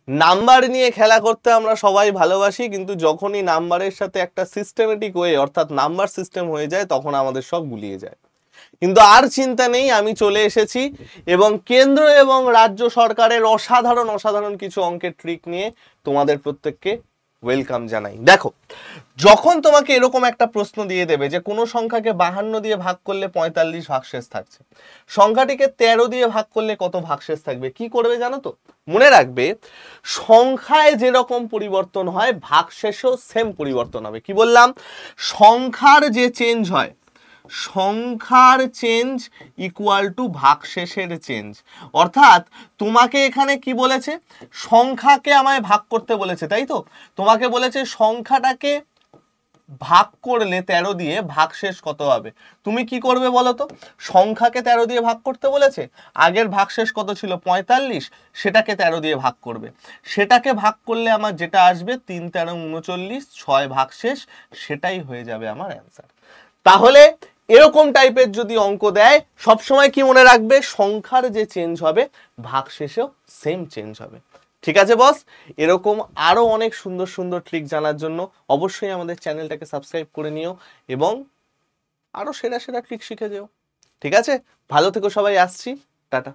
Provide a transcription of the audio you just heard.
Number নিয়ে খেলা করতে আমরা সবাই ভালোবাসি, কিন্তু যখনই নাম্বারের সাথে একটা সিস্টেমেটিক ওয়ে অর্থাৎ নাম্বার সিস্টেম হয়ে যায় তখন আমাদের সব গুলিয়ে যায়। কিন্তু আর চিন্তা নেই, আমি চলে এসেছি এবং কেন্দ্র এবং রাজ্য সরকারের অসাধারণ অসাধারণ কিছু অঙ্কের ট্রিক নিয়ে তোমাদের প্রত্যেককে ওয়েলকাম জানাই। দেখো, যখন তোমাকে এরকম একটা প্রশ্ন দিয়ে দেবে যে কোনো সংখ্যাকে 52 দিয়ে ভাগ করলে 45 ভাগশেষ থাকছে, সংখ্যাটিকে 13 দিয়ে ভাগ করলে কত ভাগশেষ থাকবে, কি করবে জানো তো? মনে রাখবে, সংখ্যায় যেরকম পরিবর্তন হয় ভাগশেষেও সেম পরিবর্তন হবে। কি বললাম? সংখ্যার যে চেঞ্জ হয়, সংখ্যার চেঞ্জ ইকুয়াল টু ভাগশেষের চেঞ্জ। অর্থাৎ তোমাকে এখানে কি বলেছে, সংখ্যাকে আমায় ভাগ করতে বলেছে, তাই তো? তোমাকে বলেছে সংখ্যাটাকে ভাগ করলে 13 দিয়ে ভাগশেষ কত হবে। তুমি কি করবে বলো তো? সংখ্যাকে 13 দিয়ে ভাগ করতে বলেছে, আগের ভাগশেষ কত ছিল 45, সেটাকে 13 দিয়ে ভাগ করবে। সেটাকে ভাগ করলে আমার যেটা আসবে 3 13 39, 6 ভাগশেষ, সেটাই হয়ে যাবে আমার অ্যান্সার। তাহলে এরকম টাইপের যদি অঙ্ক দেয়, সবসময় কি মনে রাখবে, সংখ্যার যে চেঞ্জ হবে ভাগশেষেও সেম চেঞ্জ হবে। ঠিক আছে বস? এরকম আরো অনেক সুন্দর সুন্দর ট্রিক জানার জন্য অবশ্যই আমাদের চ্যানেলটাকে সাবস্ক্রাইব করে নিও এবং আরো সেরা সেরা ট্রিক শিখে যেও। ঠিক আছে, ভালো থেকো সবাই, আসছি, টাটা।